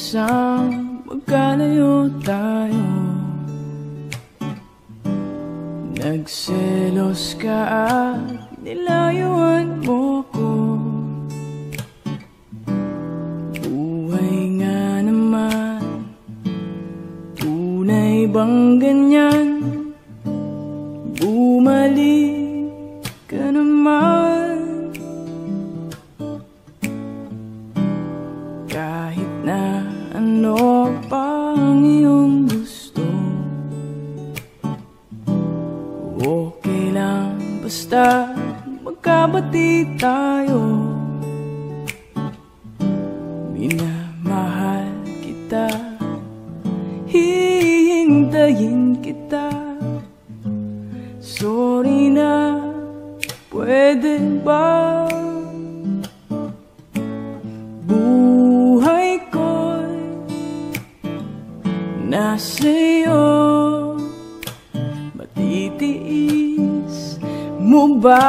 isang magkalayo tayo. Nagselos ka at nilayuan mo ko. Buhay nga naman, tunay bang ganyan? Bumalik ka naman. Kahit na ano pa ang iyong gusto, okay lang basta magkabati tayo. Minamahal kita, hihintayin kita. Sorry na, pwede ba? Buhay ko'y nasa'yo. Matitiis mo ba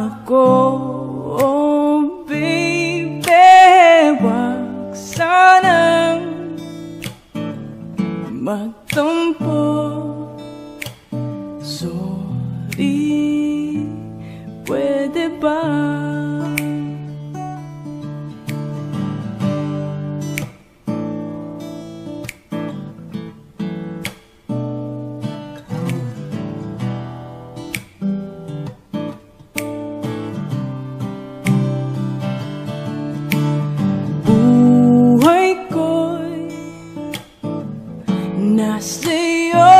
ako? Oh baby, wag sanang magtampo. Sorry, pwede ba? Buhay ko'y nasa'yo.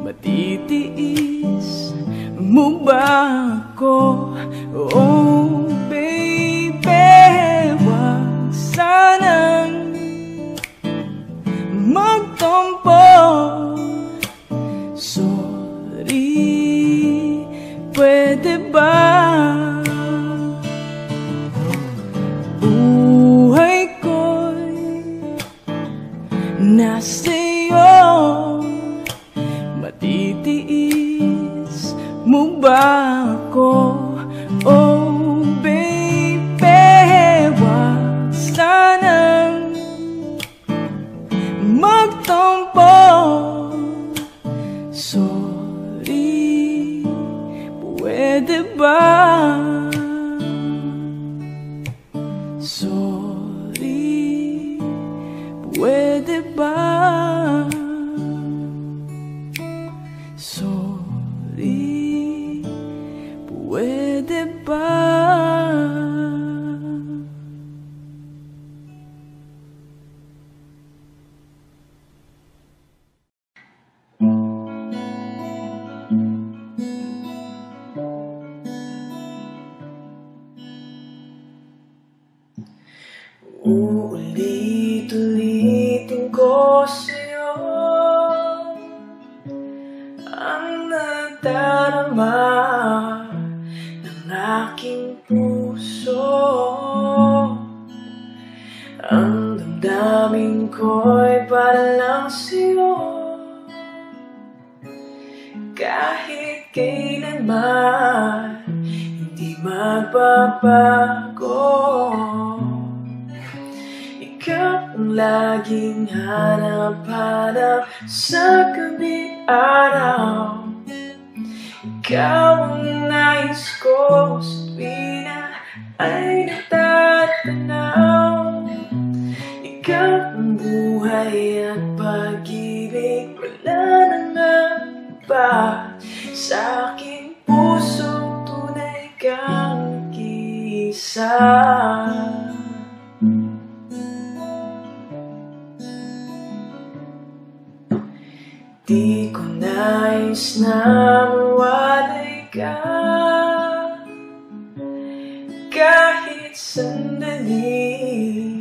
Matitiis mo ba ako? Oh baby, wag sanang magtampo. Sorry, pwede ba? Buhay ko'y nasa'yo. Matitiis mo ba ako? Oh baby, wag sanang magtampo. Sorry, pwede ba? Sorry, pwede ba? Sorry, pwede ba? Uulit-ulitin ko sa'yo ang nadarama ng aking puso. Ang damdamin ko'y para lang sa'yo. Kahit kailanman hindi magbabago. Ikaw ang laging hanap-hanap sa gabi araw. Ikaw ang nais ko sa tuwing na ay natatanaw. Ikaw ang buhay at pag-ibig, wala nang iba. Sa aking puso tunay kang nag-iisa. Di ko nais na mawalay ka kahit sandali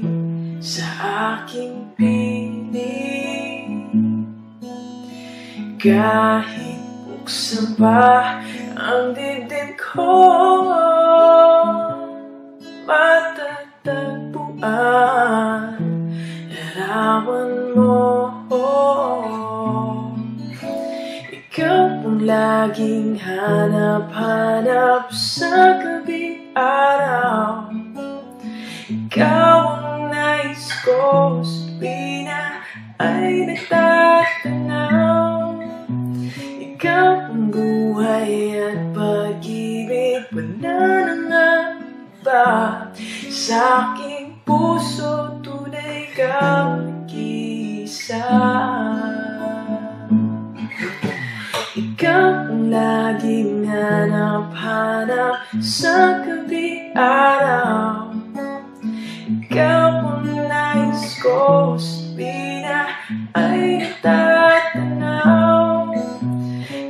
sa aking piling. Kahit buksan pa ang dibdib ko, matatagpuan larawan mo. Ikaw ang laging hanap-hanap sa gabi araw. Ikaw ang nais ko ko sa tuwina ay nagtatanaw. Ikaw ang buhay at pag-ibig, wala na nga ba sa aking puso, tunay kang nag-iisa. Ikaw ang laging hanap-hanap sa gabi-araw. Ikaw ang nais ko sa tuwina ay natatanaw.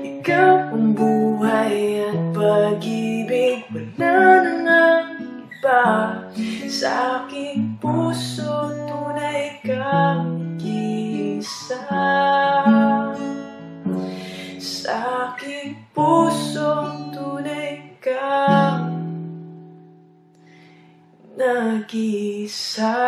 Ikaw ang buhay at pag-ibig, wala na nga iba sa aking puso, tunay kang nag-iisa. Sa aking puso, tunay kang nag-iisa.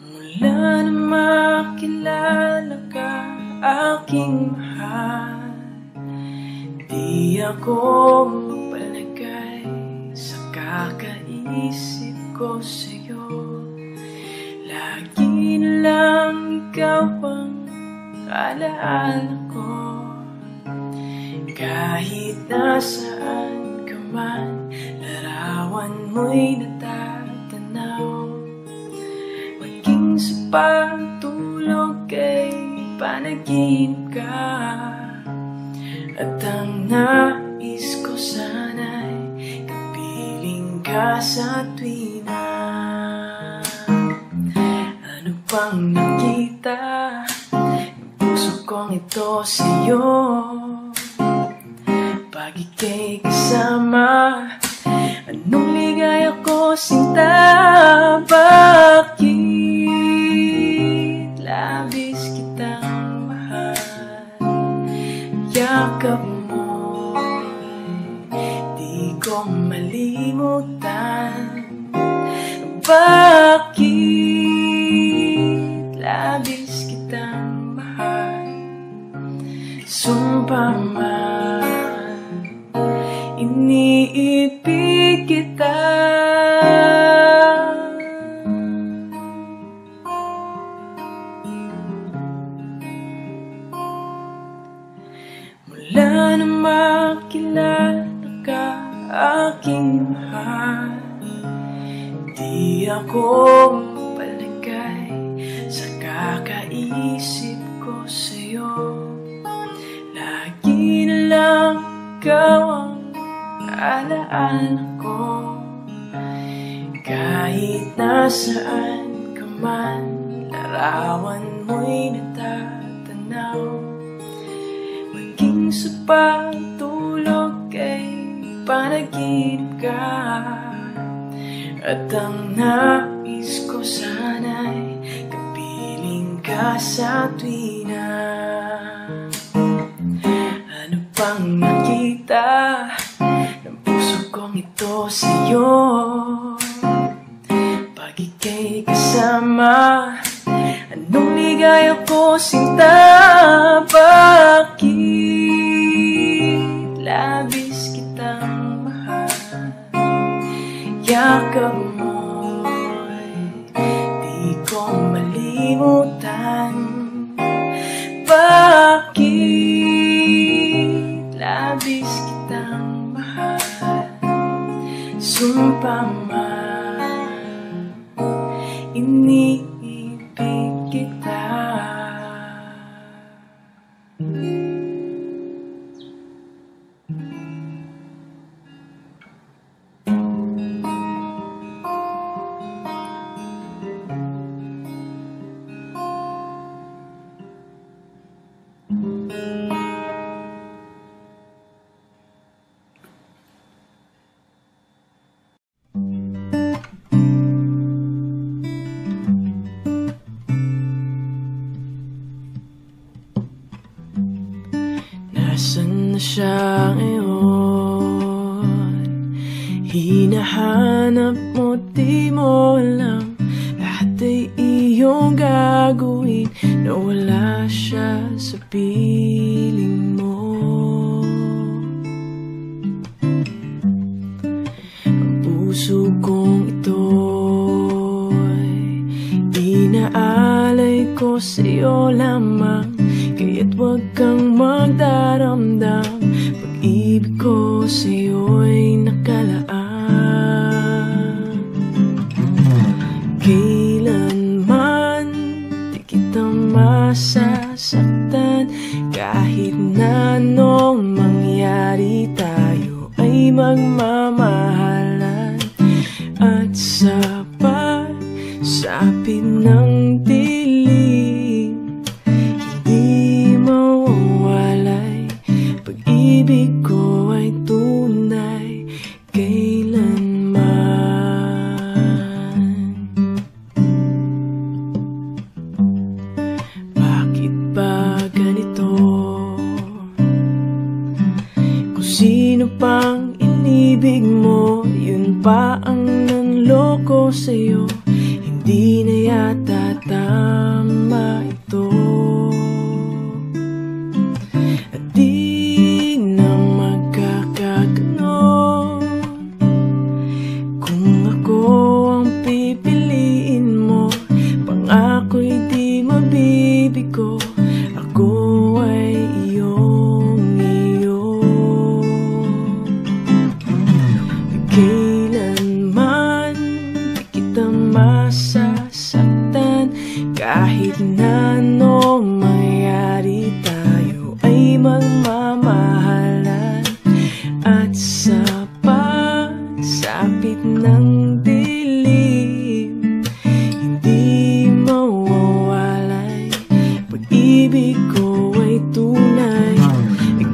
Mula na makilala ka, aking mahal, di ako mapalagay sa kakaisip ko sa'yo. Lagi na lang ikaw ang alaala ko, kahit nasaan ka man, larawan mo'y natatanaw. Maging sa pagtulog ay panaginip ka, at ang nais ko sana'y kapiling ka sa tuwina. Ano bang nakita ng puso kong ito sa'yo? Pag ika'y kasama, anong ligaya ko sinta? Bakit labis kitang mahal? Yakap mo'y di ko malimutan. Bakit labis kitang mahal? Sumpa man, iniibig kita. Mula na makilala ka, aking mahal, di ako mapalagay sa kakaisip ko sa'yo. Lagi na lang ikaw ang alaala ko, kahit nasaan ka man, larawan mo'y natatanaw. Maging sa pagtulog ay panaginip ka, at ang nais ko sana'y kapiling ka sa tuwina. Ano pang nakita ng puso kong ito sa'yo? Pag ika'y kasama, anong ligaya ko sinta? Bakit labis kitang mahal? Yakap mo'y di ko malimutan. Bakit labis kitang mahal? Sumpa man, iniibig kita. Nasaan na siya ngayon? Hinahanap mo, di mo alam. Lahat ay iyong gagawin na wala siya sa piling mo. Ang puso kong ito'y inaalay ko sa'yo lamang. Kaya't huwag kang magdaramdam, pag-ibig ko sa'yo'y nakalaan. Kailanman di kita masasaktan, kahit na anong mangyari tayo ay magmamahalan. At sa pagsapit ng dilim, hindi mawawalay, pag-ibig ko ay tunay kailanman. Bakit ba ganito? Kung sino pang inibig mo, yun pa ang nanloko sa'yo. Hindi na yata tama ito, at di na magkakaganon. Kung ako ang pipiliin mo, pangako'y di mabibigo. Ako ay iyong iyo. Kailanman di kita masasaktan, kahit na anong mangyari tayo ay magmamahalan. At sa pagsapit ng dilim, hindi mawawalay, pag-ibig ko ay tunay.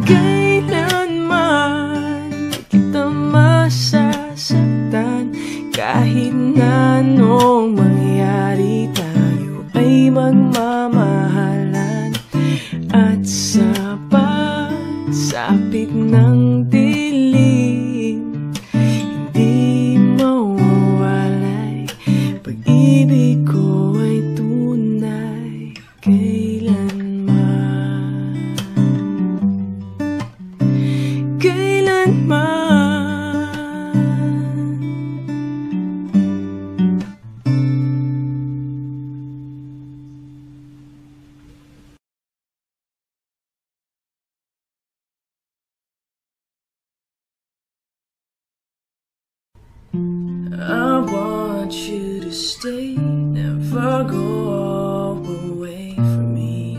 Kailanman di kita masasaktan, kahit na anong mangyari tayo ay magmamahalan. At sa pagsapit ng dilim, hindi mawawalay, pag-ibig ko ay tunay kailanman. Kailanman. I want you to stay, never go away from me.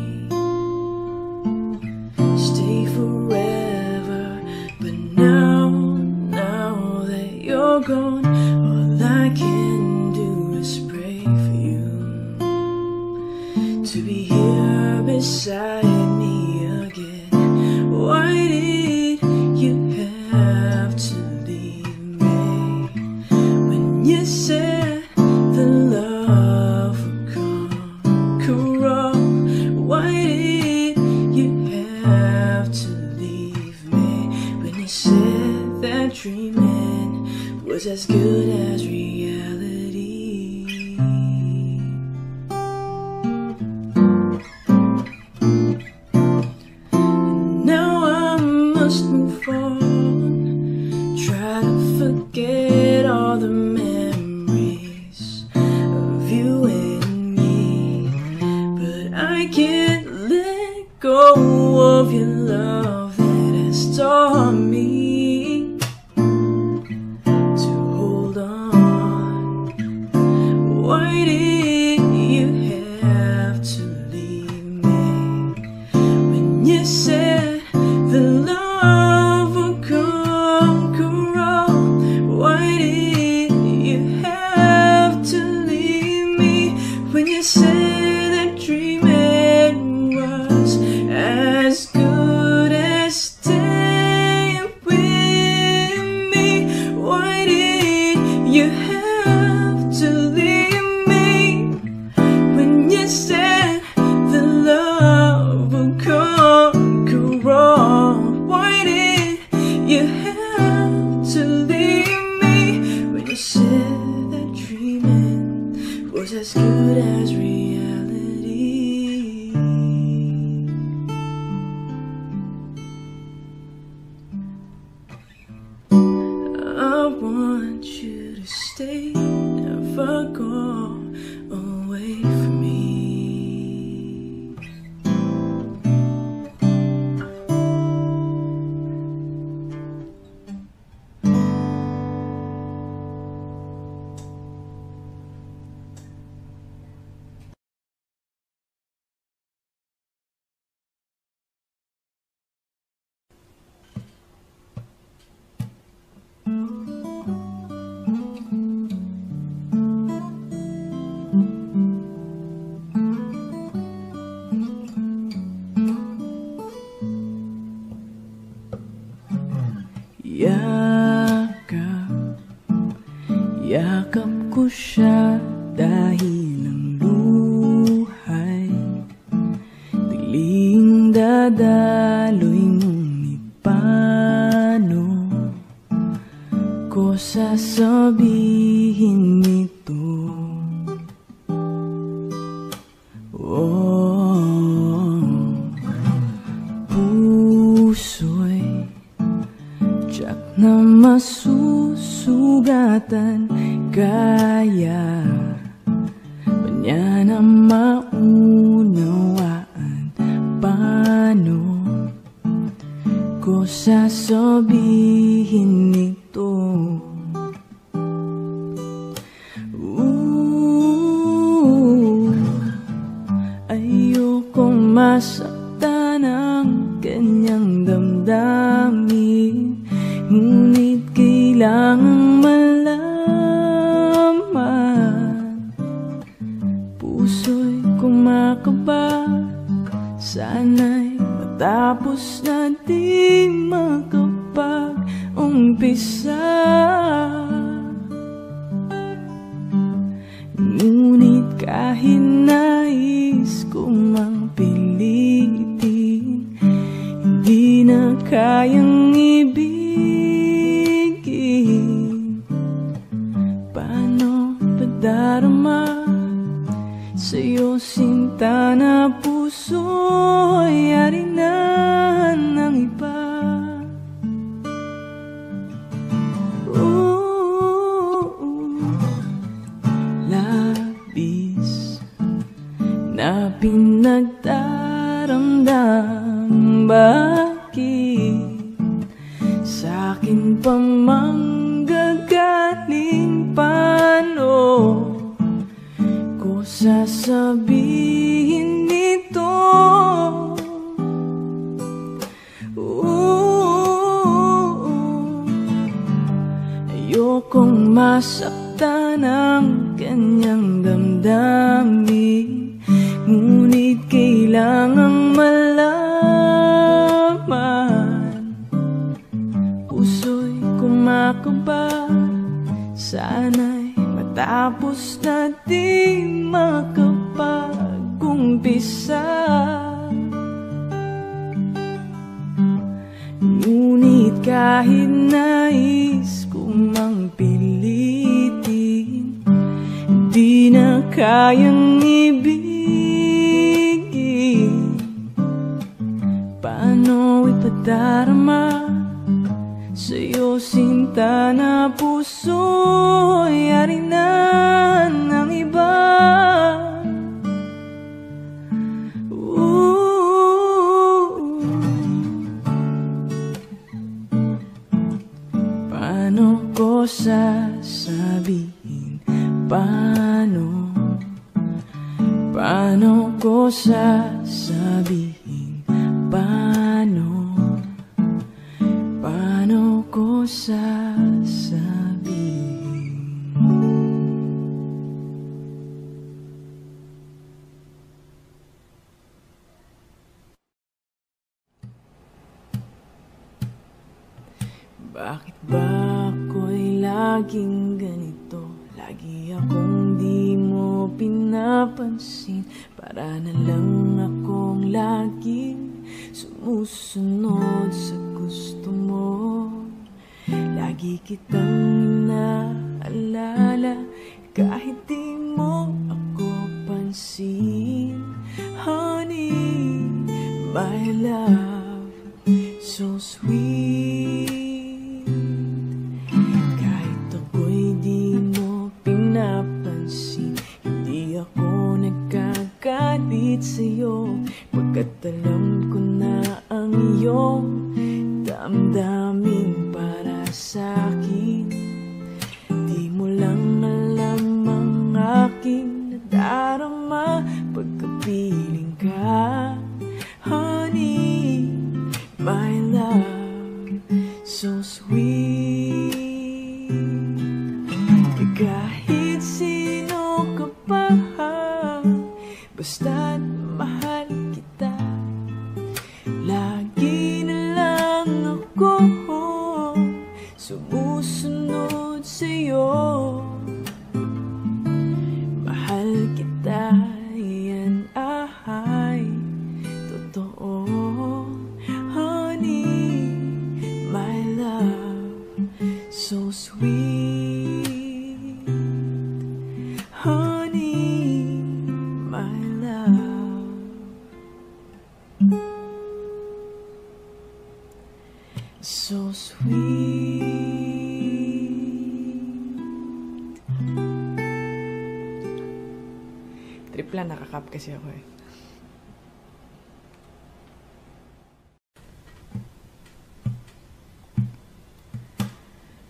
Stay forever, but now that you're gone, all I can do is pray for you to be here beside me again. Why did you have to leave me? You said the love would conquer all. Why did you have to leave me? When you said that dreaming was as good as reality. Now I must move on, try to forget all the memories of you and me, but I can't let go of your love that has taught me to hold on. Why did you have to leave me? When you said the love would want you to stay, never go away from me. Yakap ko siya dahil ang luhay bigling dadaloy, ngunit paano ko sasabihin ito? Puso'y tiyak na masusugatan, kaya ba niya na maunawaan? Paano ko sasabihin ito? Ayokong masaktan ang kanyang damdamin, ngunit kailangang malaman. Puso'y kumakaba, sana'y matapos na di makapag-umpisa. Ngunit kahit nais ko mang pilitin, hindi na kayang ibigin. Paano ba darama sa'yo, sinta, na puso'y yari na ng iba? Labis na pinagdaramdam, bakit sa'kin pa manggagaling? Paano ko sasabihin ito? Ayokong masaktan ang kanyang damdamin, ngunit kailangang malaman. Puso'y kumakaba, sana'y matapos na di makapag-umpisa. Ngunit kahit nais ko mang pilitin, di na kayang ibigin. Paano ipadarama sa'yo, sinta, na puso'y yari na ng iba? Paano ko sasabihin? Paano ko sasabihin? Paano ko sasabihin? Bakit ba ako'y laging ganito? Lagi akong di mo pinapansin, para na lang akong laging sumusunod sa gusto mo. Lagi kitang naalala kahit di mo ako pansin. Honey, my love, so sweet. Kahit damdamin para sa'kin. Di mo lang alam ang aking nadarama pagkapiling ka. Honey, my love, so sweet. Kahit sino ka pa, basta't mahal kita. Lagi na lang ako sumusunod sa'yo. Mahal kita, yan ay totoo. Honey, my love, so sweet. Honey, my love, so sweet. Tripla, nakakap kasi ako eh.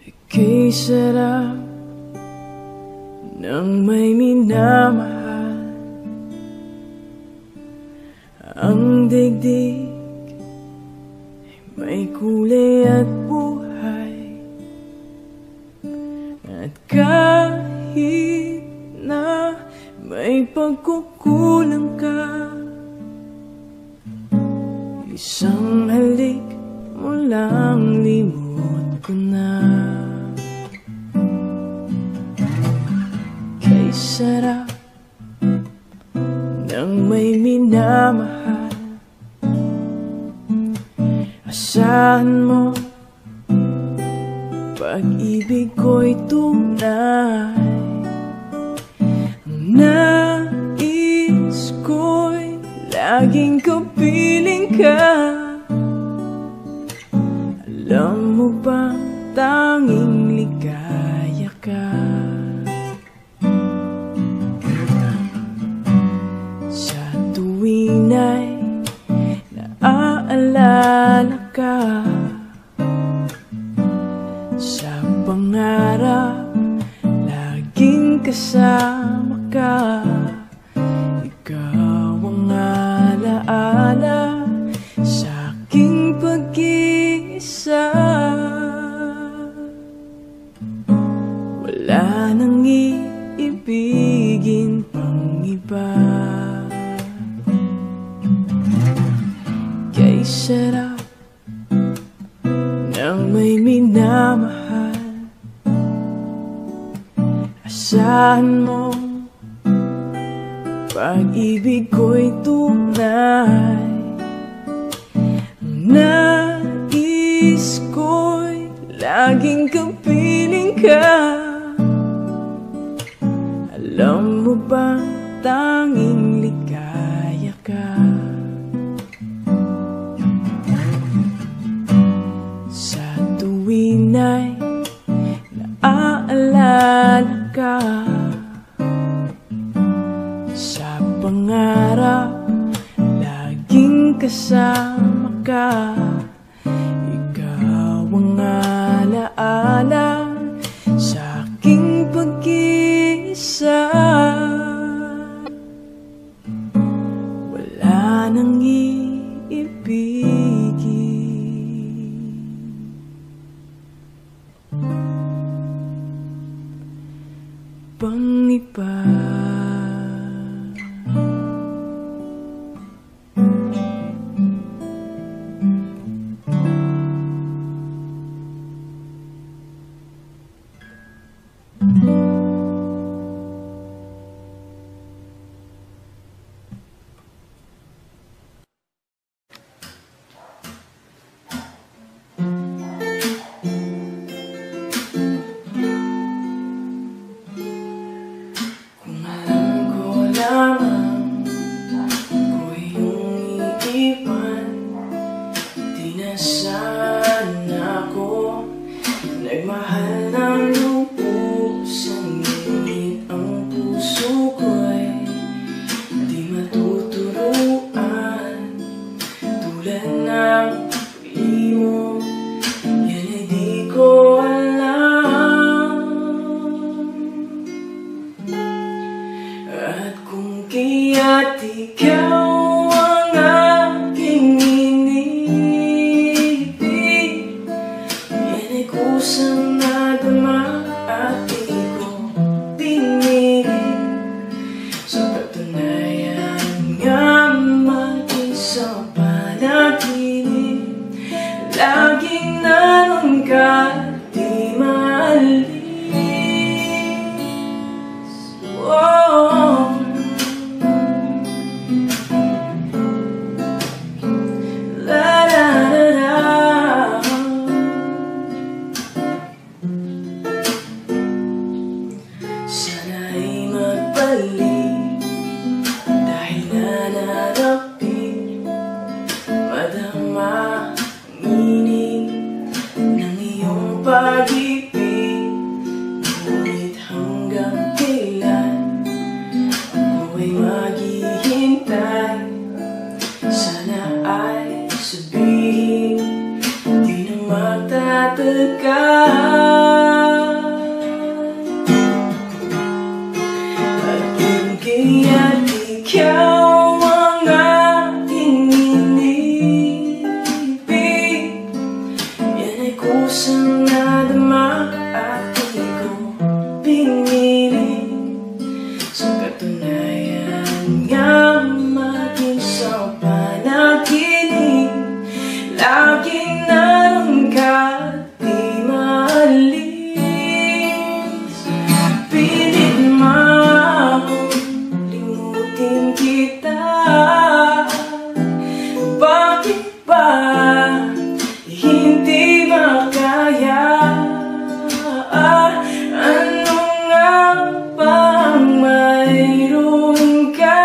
Ika'y sarap nang may minamahal. Ang digdig ay may kulay at buhay. At kahit na may pagkukulang ka, isang halik mo lang limot ko na. Kay sarap nang may minamahal. Asahan mo, pag-ibig ko'y tunay. Ang nais ko'y laging kapiling ka. Alam mo bang tanging ligaya ka? Sa tuwing ay naaalala ka. Sa pangarap laging kasama ka. Ikaw ang alaala sa aking pag-iisa. Wala nang iibigin pang iba. Kay sarap nang may minamahal. Asahan mo, pag-ibig ko'y tunay. Ang nais ko'y laging kapiling ka. Alam mo ba tanging ligaya ka? Sa tuwing ay naaalala ka. Sa pangarap laging kasama ka. Ikaw ang alaala sa aking pag-iisa. Wala nang iibigin pang iba. Nagmahal ng lubos, ang init ang puso ko'y di matuturuan. Tulad ng pag-ibig mo ka di maalis. Oh, la la la la. Sana'y magbalik dahil nananapin madama ang inig ng iyong pag-ibig. Ngunit hanggang kailan ako ay maghihintay? Sana ay sabihin di na magtatagal. Kaya't ikaw ang aking inibig. Yan ay kusang nadama at di ko pinili. Sa katunayan nga maging sa panaginip, laging naroon ka di maalis. Pilit limutin kita, bakit ba hindi makaya? Ano nga bang mayroon ka?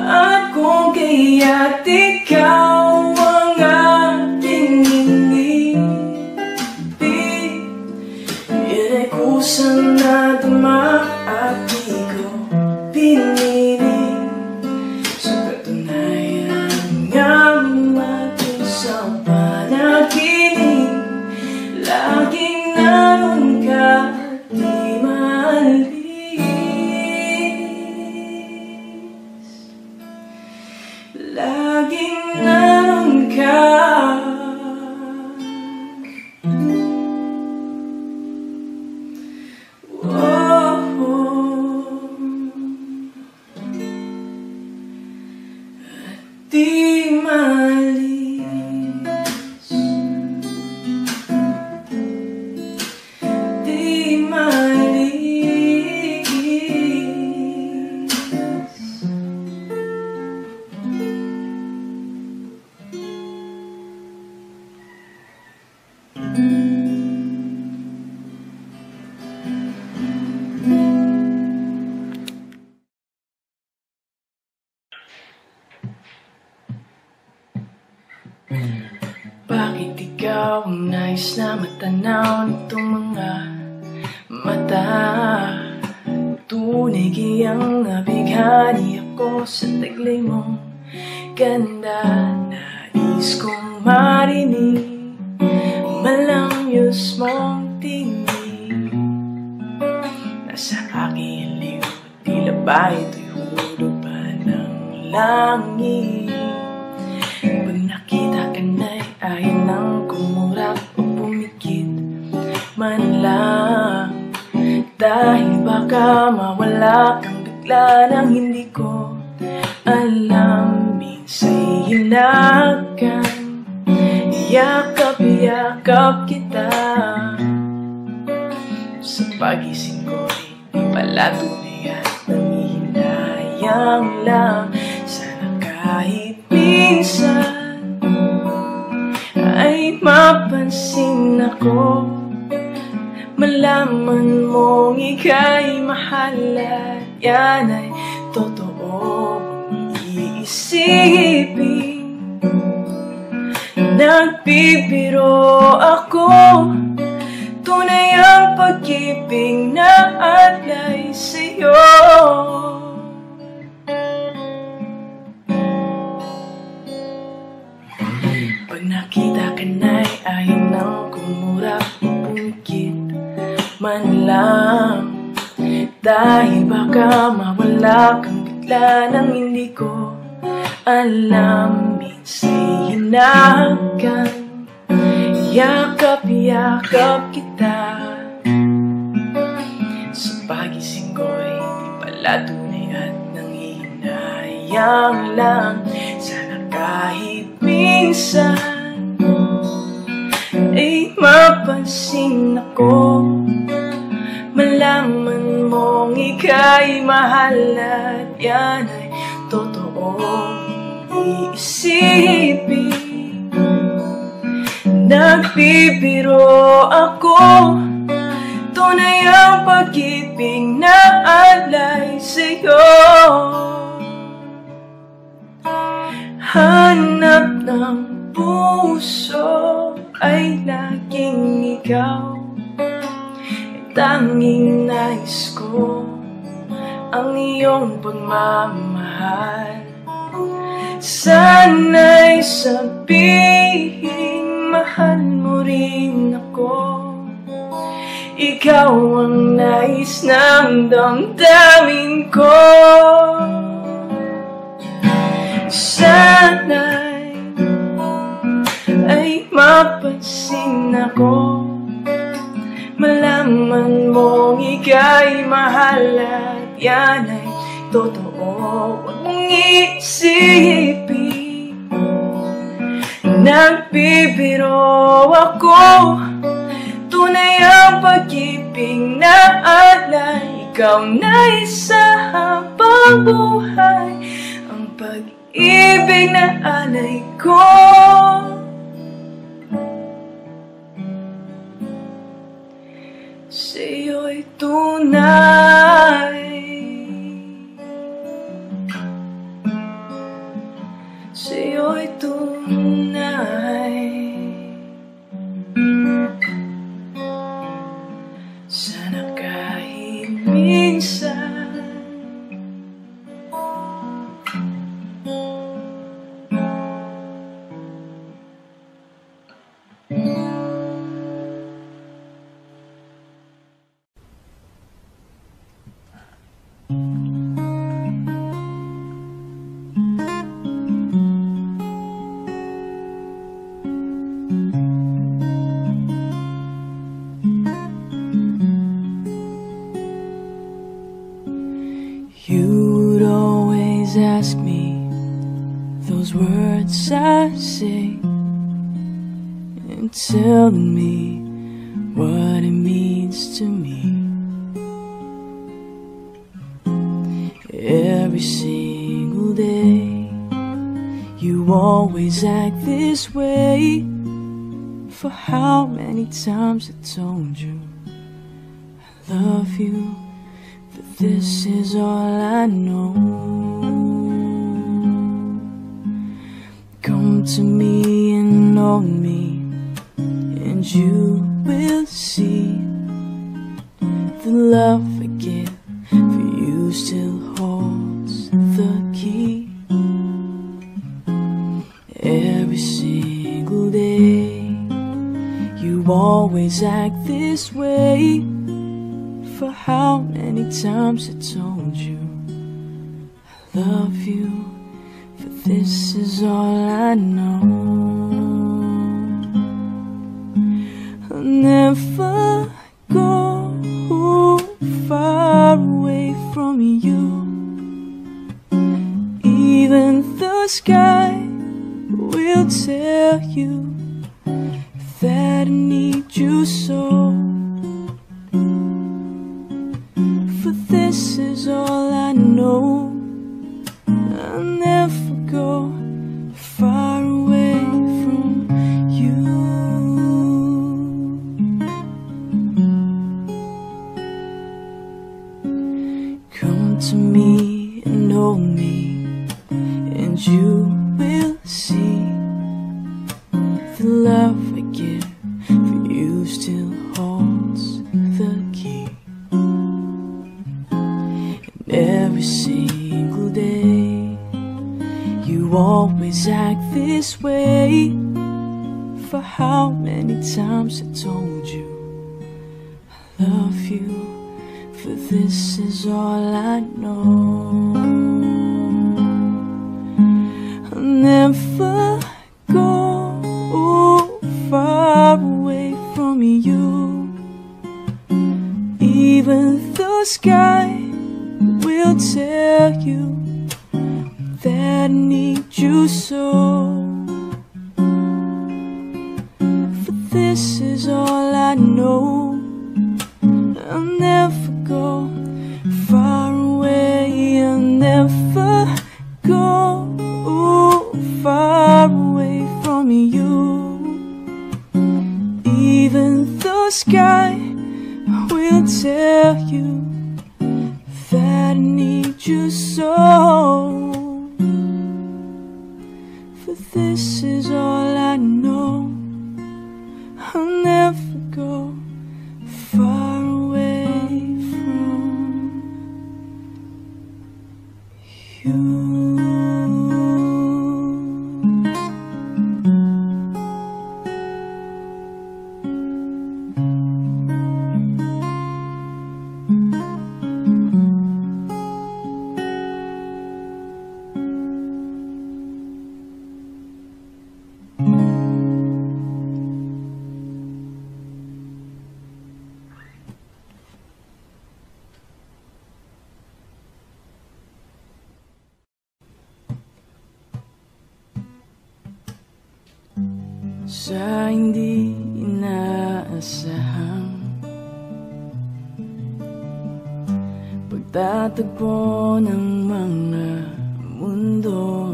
At kung kaya't ikaw ang aking inibig, yan ay kusang nadama at di ko pinili. Sa katunayan nga maging sa panaginip, laging naroon ka di maalis. Laging naroon ka. Di maalis, di maalis. Bakit ikaw ang nais na matanaw nitong mga mata? Tunay kayang nabighani ako sa taglay mong ganda. Nais kong marinig malamyos mong tingin. Nasa aking liw, tila ba ito'y hulog pa ng langit? Pag nakita ka na'y ayaw nang kumurap o pumikit man lang. Dahil baka mawala kang bigla nang hindi ko alam. Minsa'y hinakan, yakap-yakap kita. Sa pagising ko'y di pala tunay at nanghihinayang lang. Sana kahit minsan ay mapansin ako, malaman mong ika'y mahal at yan ay totoo. Kung iisipin, nagbibiro ako, tunay ang pag-ibig na alay sa'yo. Pag nakita ka na'y ayaw nang kumurap o pumikit man lang. Dahil baka mawala kang bigla nang hindi ko alam. Minsa'y hinahagan, yakap-yakap kita. Sa pagising ko'y di pala tunay at nanghihinayang lang. Sana kahit minsan ay mapansin ako, malaman mong ika'y mahal at yan ay totoo. Iisipin, nagbibiro ako, tunay ang pag-ibig na alay sa'yo. Hanap ng puso ay laging ikaw, tanging nais ko ang iyong pagmamahal. Sana'y sabihin, mahal mo rin ako, ikaw ang nais ng damdamin ko. Sana'y ay mapansin ako, malaman mong ika'y mahal at yan ay totoo. Huwag mong iisipin, nagbibiro ako, tunay ang pag-ibig na alay. Ikaw na isa habang buhay, ang pag-ibig na alay ko. Sa'yo'y tunay, sa'yo'y tunay. Sana kahit minsan you'd always ask me those words I say, and telling me what it means to me. Every single day you always act this way. For how many times I told you I love you, but this is all I know. Come to me and hold me, and you will see the love I give for you still holds the key. Every single day you always act this way. For how many times I told you I love you, for this is all I know. I'll never go far away from you. Even the sky will tell you that I need you so. For this is all I know. I'll never go far away from you. Come to me and hold me, and you will see the love I give for you still holds the key. And every single day you always act this way. For how many times I told you I love you, for this is all I know. I'll never go far away from you. Even the sky will tell you that I need you so. know I'll never go far away. I'll never go far away from you. Even the sky will tell you that I need you so. For this is all I know. I'll never go far away from you. Sa hindi inaasahang pagtatagpo ng mga mundo,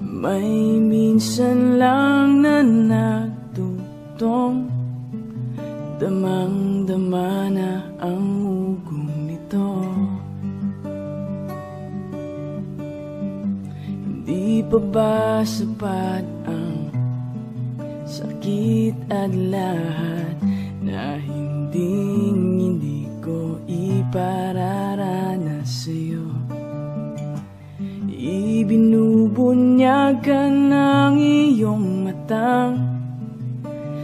may minsan lang na nagtutong damang-dama na ang ugong nito. Di pa ba sapat ang sakit at lahat na hindi ko ipararanas sa'yo? Ibinubunyagan ng iyong matang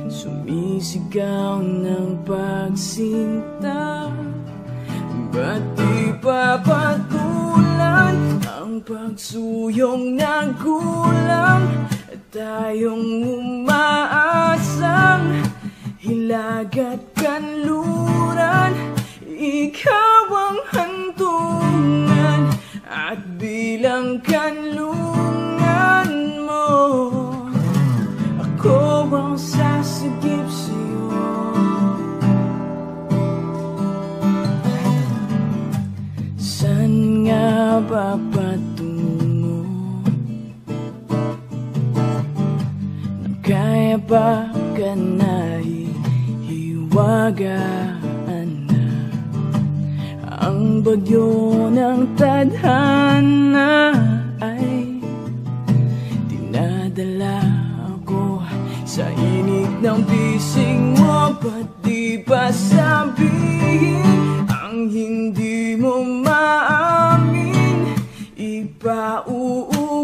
sumisigaw ng pagsinta. Ba't di pa patulan ang pagsuyong ng kulang at tayong umaasang hilag at kanluran? Ikaw ang hantungan at bilang kanlungan mo, ako ang sasagip sa'yo. Saan nga ba patungo? Kaya ba ka nahihiwagaan na ang bagyo ng tadhana ay dinadala ako sa init ng bisig mo? Ba't di ba sabihin ang hindi mo maamin? Ipauubaya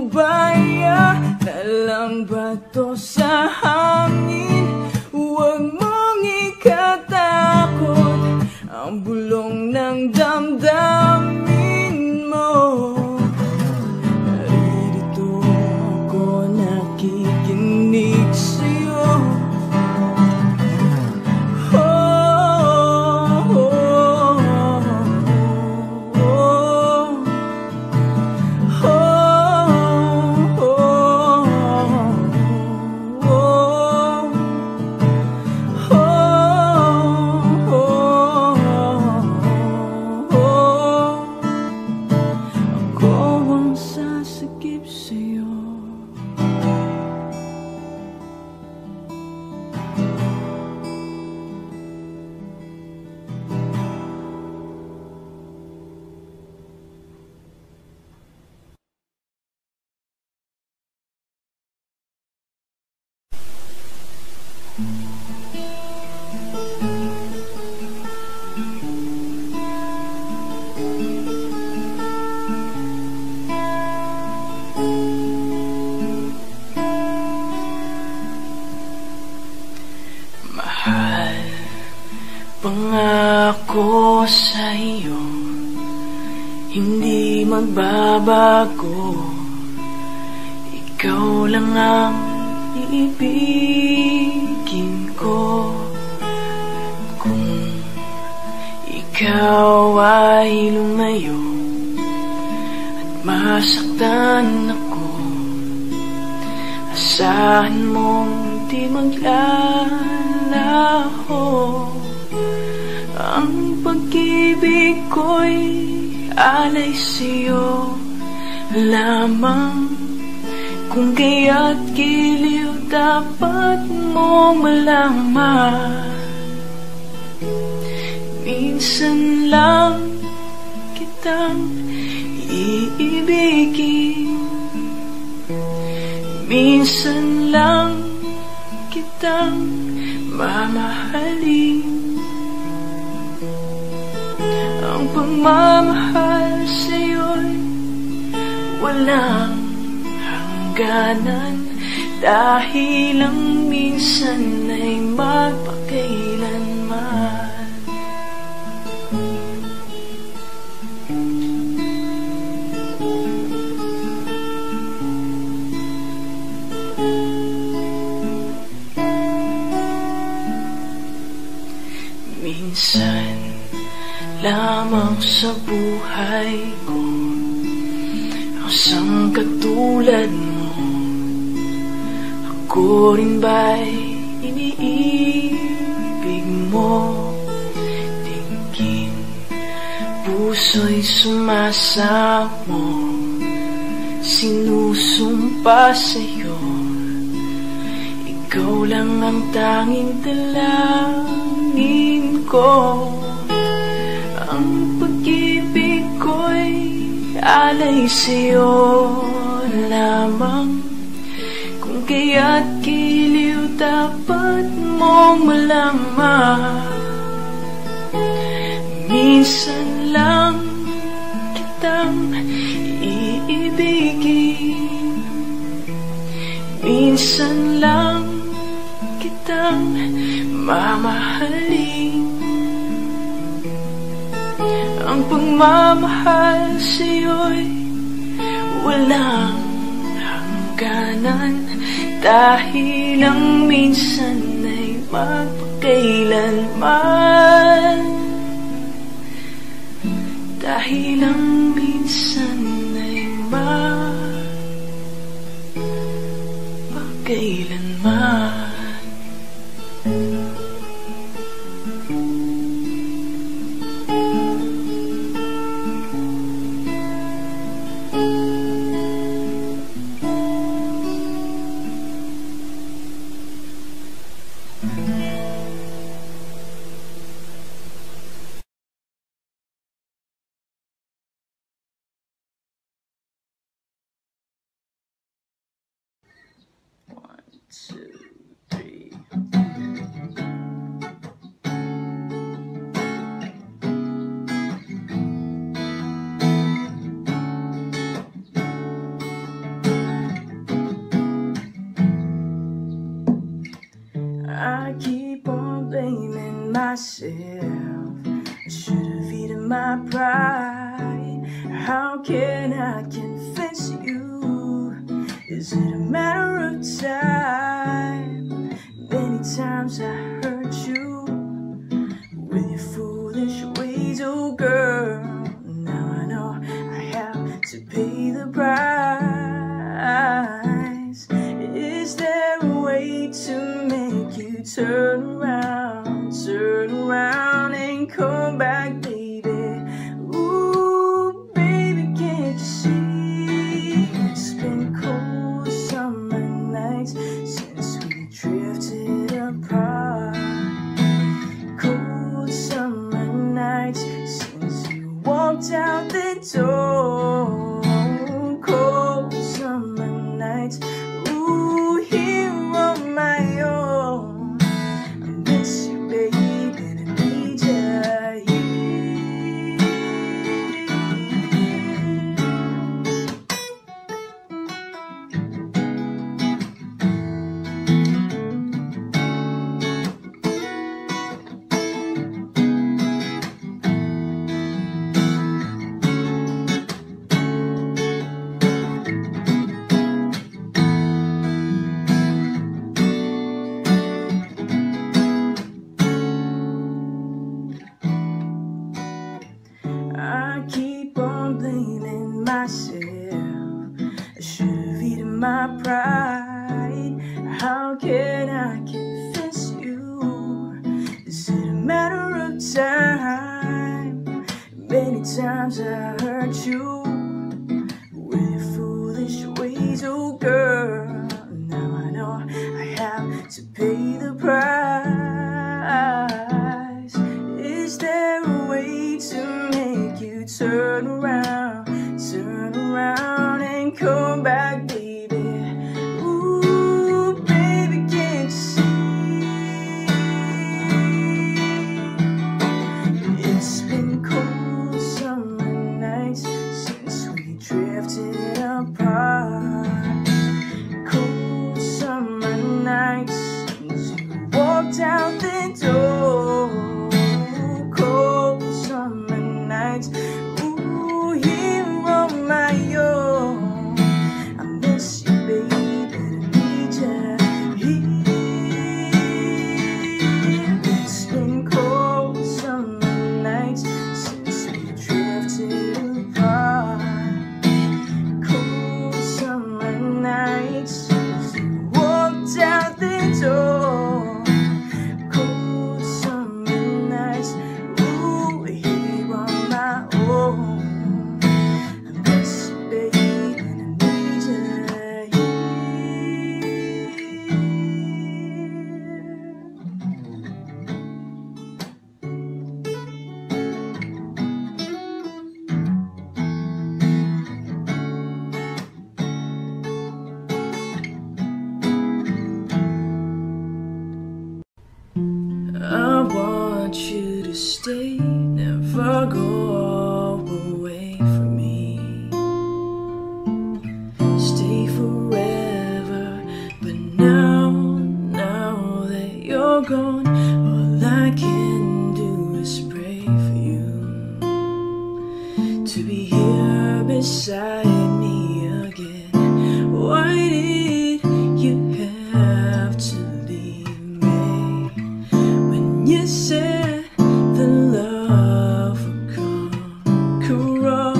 na lang ba to sa hangin? Huwag mong ikatakot ang bulong ng damdamin mo. Naririto ako nakikinig sa'yo. Mahal, pangako sa iyo, hindi magbabago. Ikaw lang ang iibigin ko. Kung ikaw ay lumayo at masaktan ako, asahan mong di maglalaho. Ang pag-ibig ko'y alay sa'yo lamang. Kung kaya't giliw dapat mong malaman. Minsan lang kitang iibigin, minsan lang kitang mamahalin. Ang pagmamahal sa'yo'y walang hangganan, dahil lang minsan ay magpakailanman. Minsan lamang sa buhay ko ang isang katulad mo. Ako rin ba'y iniibig mo? Tingin, puso'y sumasamo, sinusumpa sa'yo. Ikaw lang ang tanging dalangin ko. Ang pag-ibig ko'y alay sa'yo lamang. Kung kaya't giliw dapat mong malaman. Minsan lang kitang iibigin, minsan lang kitang mamahalin. Ang pagmamahal sa'yo'y walang hangganan, dahil lang minsan ay magpakailanman. Dahil lang minsan ay magpakailanman. I keep on blaming myself. I should have eaten my pride. How can I convince you? Is it a matter of time? Many times I hurt you with your foolish ways, oh girl. Now I know I have to pay the price. Is there a way to make you turn around and come back, baby? Ooh, baby, can't you see? It's been cold summer nights since we drifted apart. Cold summer nights since you walked out the door. Cold summer nights, ooh, here on my own. I miss you, baby, and I need you I keep on blaming myself. I should have eaten my pride. How can I times I hurt you with your foolish ways, oh girl. Now I know I have to pay the price. Is there a way to make you turn around and come back, baby? Ooh, baby, can't you see? It's been cold summer nights since we drifted apart. Cold summer nights since you walked out the door. Cold summer nights, ooh, here on my own. I miss you, baby, and I need you here. It's been cold summer nights since we drifted apart. Cold summer nights since you walked out the door. Cold summer nights, ooh, here on my own. I miss you, baby, and I need you here. I want you to stay, never go away from me. Stay forever, but now that you're gone, all I can do is pray for you to be here beside me again. Why did you have to leave me when you said the love would conquer all?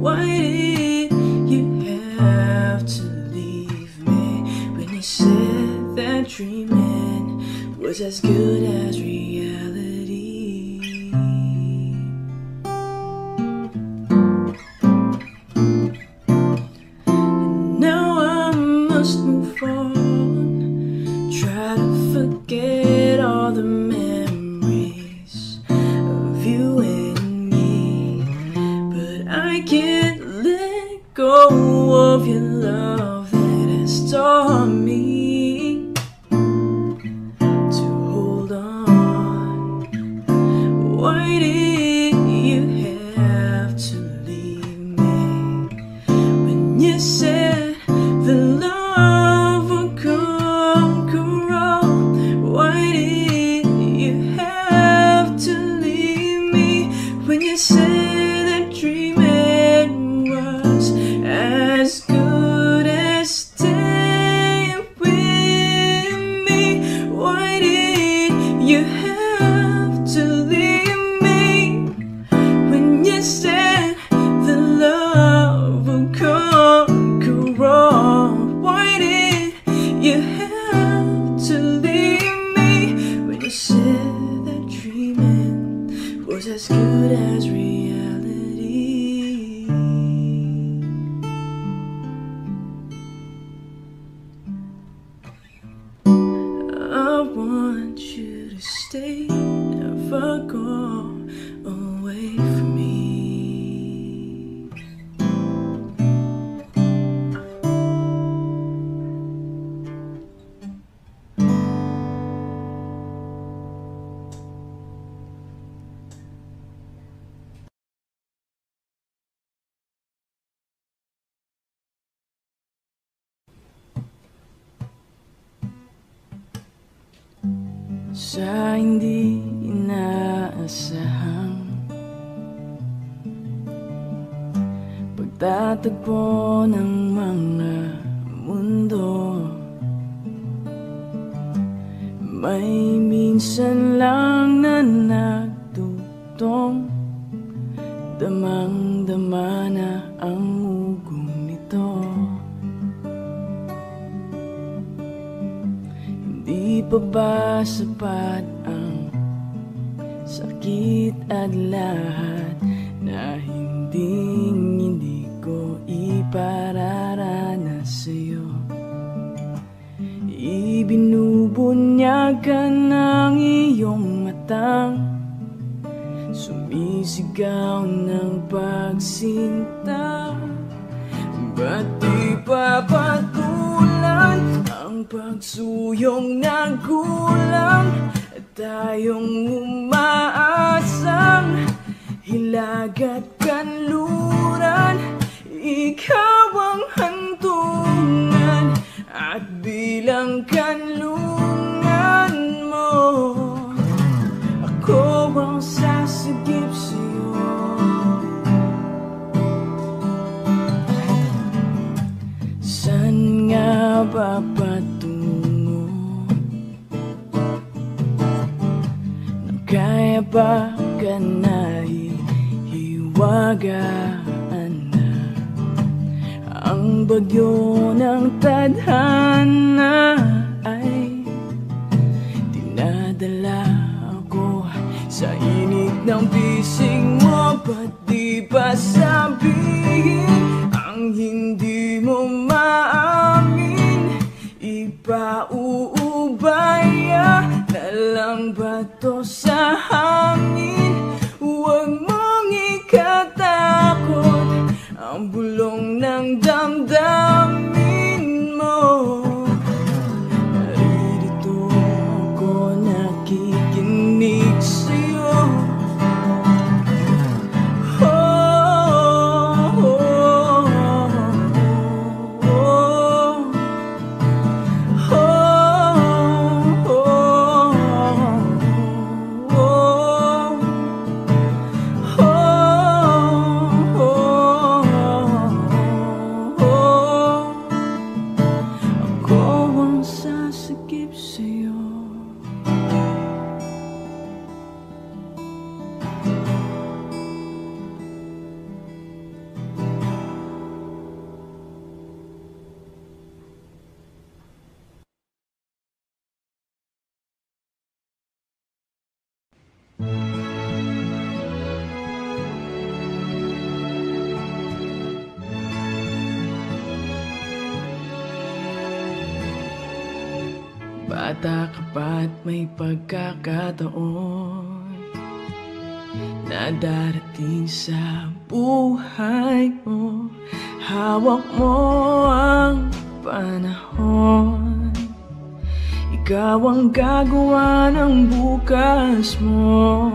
Why did you have to leave me when you said that dreaming was as good as reality? And now I must move on, try to forget all the memories of you and me, but I can't let go of your love that has taught me to hold on. Why did you have to leave me when you said the love would conquer all? Why did you have to leave me when you said that dreaming was as good as staying with me? Why did you have to leave me when you said the love would conquer all? Why did you have to leave me when you said that dreaming was as good as reality? I want you to stay, never go away from me. Sa hindi inaasahang pagtatagpo ng mga mundo, may minsan lang na nagtutong damang-dama na ang ugong nito. Hindi pa ba sapat ang sakit at lahat na hindi pwedeng hindi ko ipararanas sa'yo. Ibinubunyagan ng iyong matang sumisigaw ng pagsinta. Ba't di papatulan ang pagsuyong na kulang at tayong umaasang hilag at kanluran? Ikaw ang hantungan at bilang kanlungan mo, ako ang sasagip sa'yo. Saan nga ba patungo? Nang kaya ba ka na hiwagaan na ang bagyo ng tadhana ay dinadala ako sa init ng bisig mo? Ba't di ba sabihin ang hindi mo maamin? Ipauubaya na lang ba to sa hangin? Huwag mong ikatakot ang bulong ng damdamin mo. Naririto ako nakikinig sa'yo. Bata ka ba't may pagkakataon na darating sa buhay mo? Hawak mo ang panahon, ikaw ang gagawa ng bukas mo.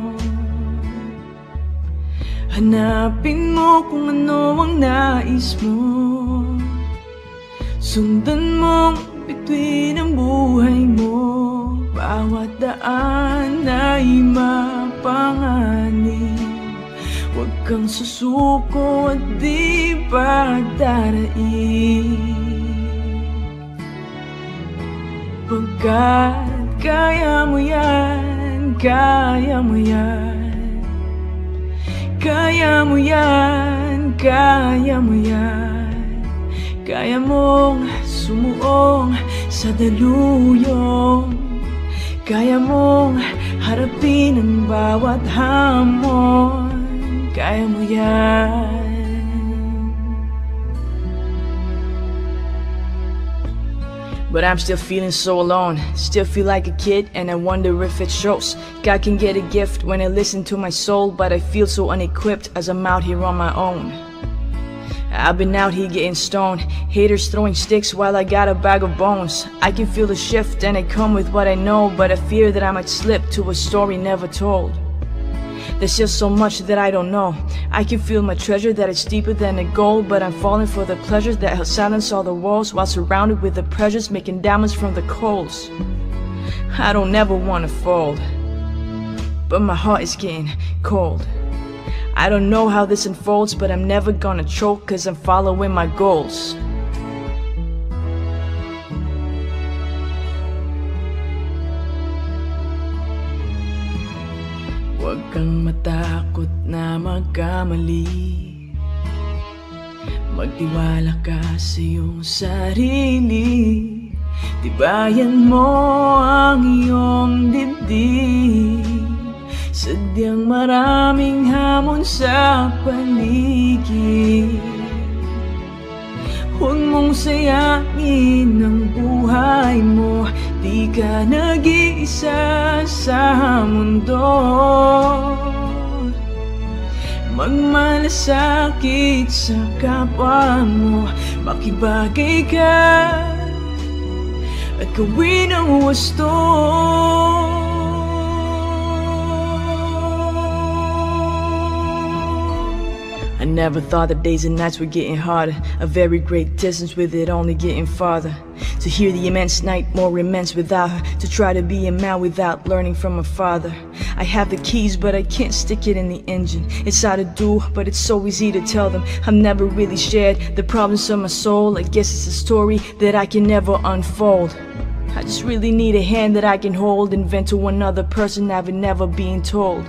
Hanapin mo kung ano ang nais mo, sundan mong bituin ang buhay mo. Bawat daan ay mapanganib, huwag kang susuko at di pagdaraig. Pagkat kaya mo yan, kaya mo yan, kaya mo yan, kaya mo yan. Kaya mong sumuong sa daluyong, kaya mong harapin ang bawat hamon. Kaya mo yan. But I'm still feeling so alone, still feel like a kid, and I wonder if it shows. God can get a gift when I listen to my soul, but I feel so unequipped as I'm out here on my own. I've been out here getting stoned, haters throwing sticks while I got a bag of bones. I can feel the shift and I come with what I know, but I fear that I might slip to a story never told. There's just so much that I don't know. I can feel my treasure that it's deeper than a gold, but I'm falling for the pleasures that will silence all the walls while surrounded with the pressures making diamonds from the coals. I don't ever want to fold, but my heart is getting cold. I don't know how this unfolds, but I'm never gonna choke, cause I'm following my goals. Huwag kang matakot na magkamali, magtiwala ka sa iyong sarili. Tibayan mo ang iyong dibdib Sadyang maraming hamon sa paligid. Huwag mong sayangin ang buhay mo, di ka nag-iisa sa mundo. Magmalasakit sa kapwa mo, makibagay ka at gawin ang wasto. I never thought that days and nights were getting harder, a very great distance with it only getting farther. To hear the immense night more immense without her, to try to be a man without learning from a father. I have the keys but I can't stick it in the engine. It's hard to do but it's so easy to tell them. I've never really shared the problems of my soul. I guess it's a story that I can never unfold. I just really need a hand that I can hold and vent to another person I've never been told.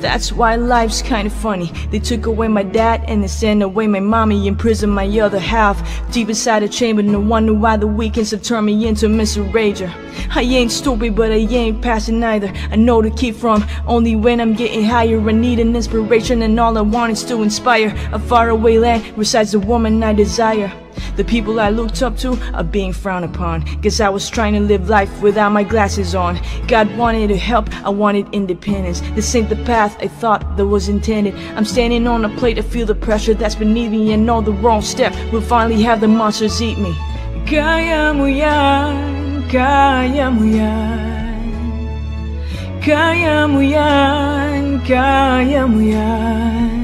That's why life's kinda funny. They took away my dad and they sent away my mommy, imprisoned my other half deep inside a chamber. No wonder why the weekends have turned me into Mr. Rager. I ain't stupid but I ain't passing either. I know to keep from only when I'm getting higher. I need an inspiration and all I want is to inspire a faraway land resides the woman I desire. The people I looked up to are being frowned upon, cause I was trying to live life without my glasses on. God wanted to help, I wanted independence. This ain't the path I thought that was intended. I'm standing on a plate to feel the pressure that's beneath me, and know the wrong step will finally have the monsters eat me. Kaya mo yan, kaya mo yan, kaya mo yan, kaya mo yan.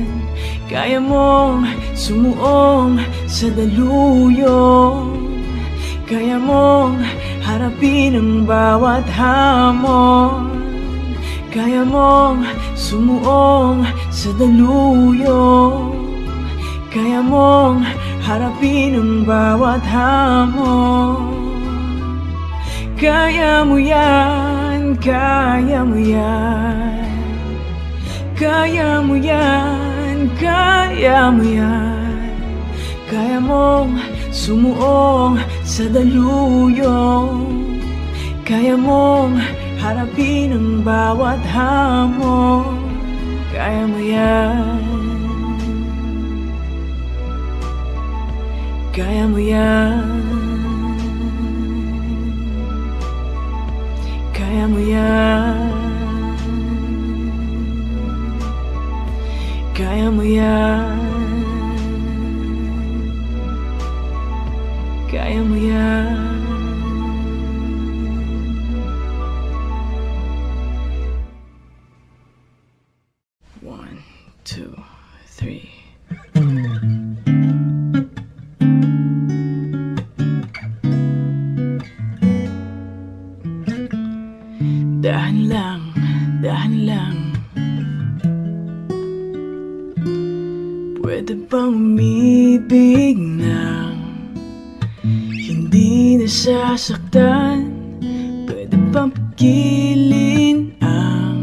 Kaya mong sumuong sa daluyong, kaya mong harapin ang bawat hamon. Kaya mong sumuong sa daluyong, kaya mong harapin ang bawat hamon. Kaya mo yan, kaya mo yan, kaya mo yan, kaya mo yan. Kaya mong sumuong sa daluyong, kaya mong harapin ang bawat hamon. Kaya mo yan, kaya mo yan, kaya mo yan, kaya mo yan, kaya mo yan. One, two, three. Dahan lang, dahan lang. Pwede bang umibig nang hindi nasasaktan? Pwede bang pagilin ang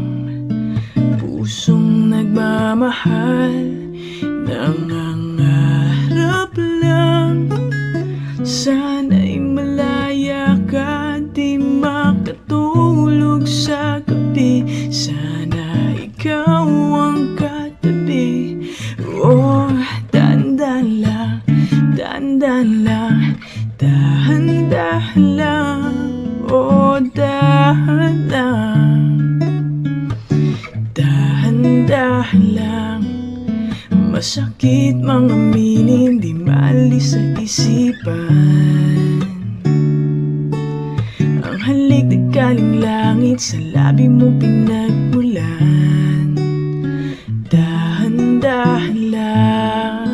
pusong nagmamahal? Nangangarap lang, sana'y malaya ka, di makatulog sa gabi. Sana ikaw ang katabi. Oh, dandan lang, dandan lang, dahan-dahan lang. Oh, dahan lang, dahan-dahan lang. Masakit mang aminin, di maalis sa isipan ang halik na galing langit sa labi mo pinagmulan. Dahan-dahan lang,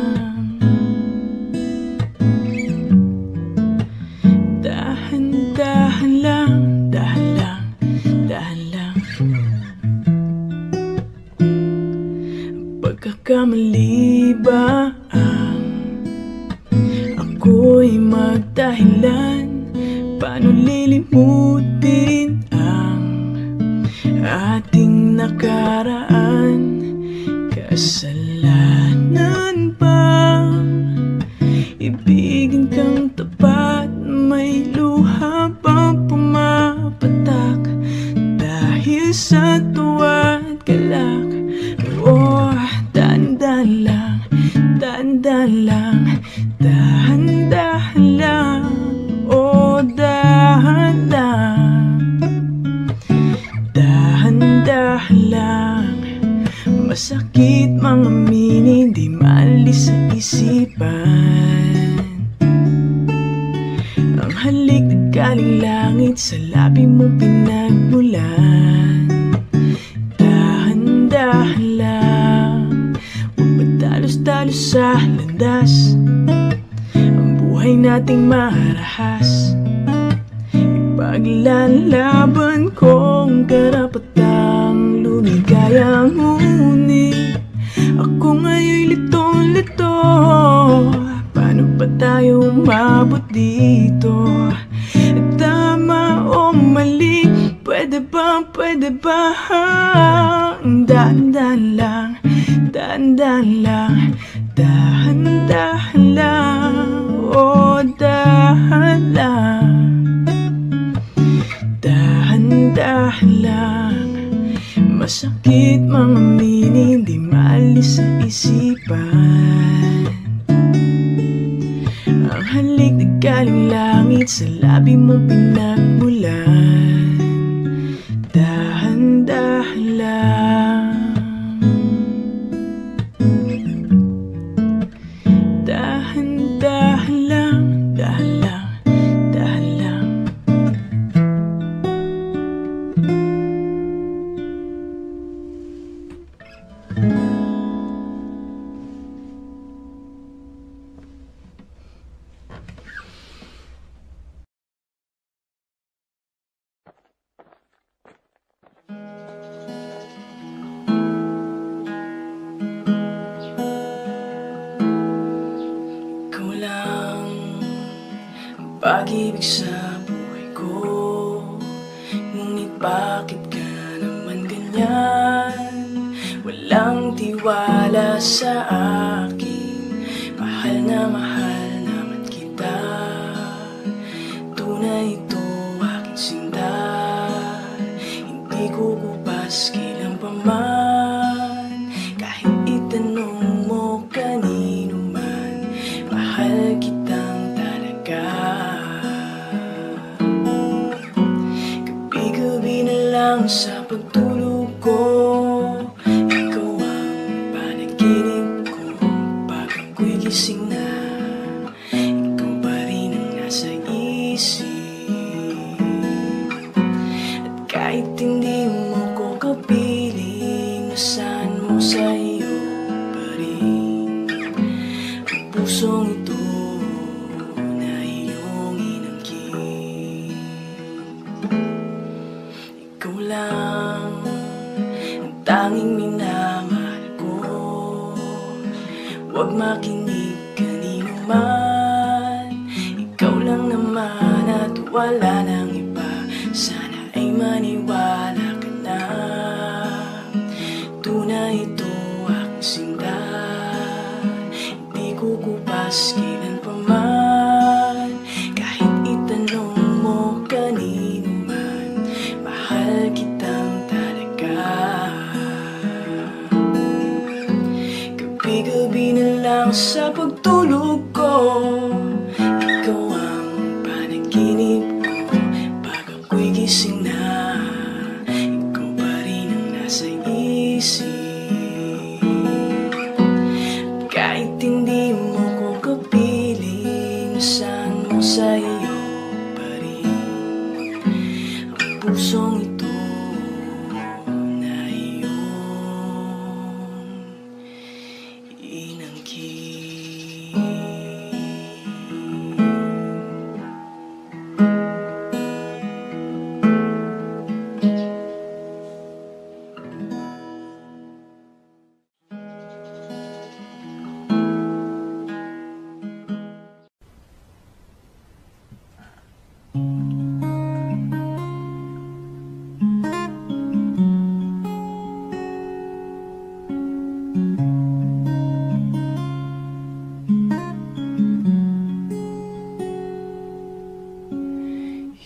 dahan-dahan lang, dahan lang, dahan lang. Pagkakamali ba ang ako'y magdahilan? Paano lilimutin ang ating nakaraan? Kasalanan bang ibigin kang tapat? May luha bang pumapatak dahil sa tuwa? halik na galing langit sa labi mong pinagmulan. Dahan-dahan lang, huwag padalos-dalos sa landas. Ang buhay nating marahas, ipaglalaban kong karapatang lumigayang ngunit ako ngayon'y litong-lito. Paano ba tayo umabot dito? Tama o mali? Pwede ba? Dahan-dahan lang, dahan-dahan lang, dahan-dahan lang, oh dahan lang, dahan-dahan lang. Masakit mga aminin, di maalis sa isipan. Ang halik na galing langit sa labi mong pinagmulan. Dahan-dahan lang, dahan-dahan lang, dahan lang, dahan lang. Pag-ibig sa buhay ko, ngunit bakit ka naman ganyan? Walang tiwala sa akin, mahal naman kita. Tunay ito aking sinta, hindi ko kupas kailan pa man. Kahit itanong mo kanino man, mahal kitang talaga. Sa pagtulog ko, ikaw ang panaginip ko. Pag ako'y gising na, ikaw pa rin ang nasa isip. At kahit hindi mo ko kapiling, nasaan mo sa iyo pa rin ang pusong ito na iyong inangkin. Ikaw lang ang tanging minamahal ko. Huwag makinig kanino man, ikaw lang naman at wala nang iba. Sana ay maniwala ka na, tunay ito aking sinta. Hindi ko kupas kailan pa man. Kahit itanong mo kanino man, mahal kitang talaga. Gabi-gabi na lang sa pagtulog ko, ikaw ang panaginip ko. Pag ako'y gising na, ikaw pa rin ang nasa isip. Kahit hindi mo ko kapiling, nasaan mo sa iyo pa rin ang pusong ito na iyong inangkin.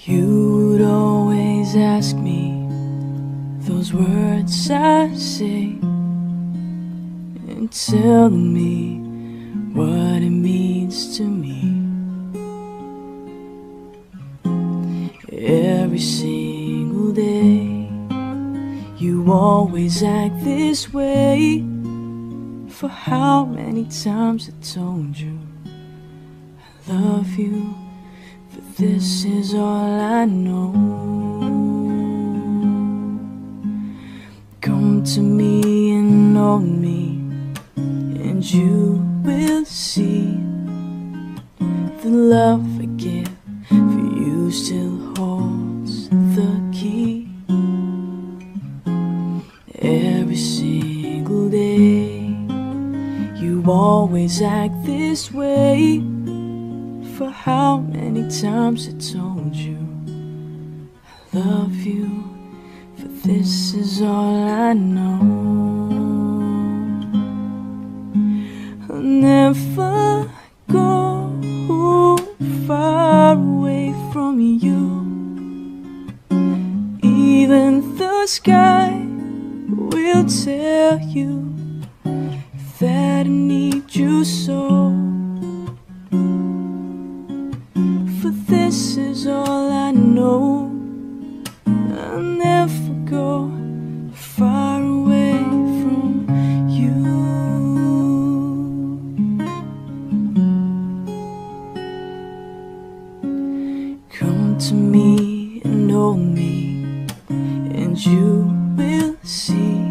You'd always ask me those words I say, and tell me what it means to me. Every single day you always act this way. For how many times I told you I love you? For this is all I know. Come to me and hold me, and you will see the love I give for you still holds the key. Every single day you always act this way. For how many times I told you I love you, for this is all I know. I'll never go far away from you. Even the sky will tell you that I need you so. For this is all I know. I'll never go far away from you. Come to me and hold me, and you will see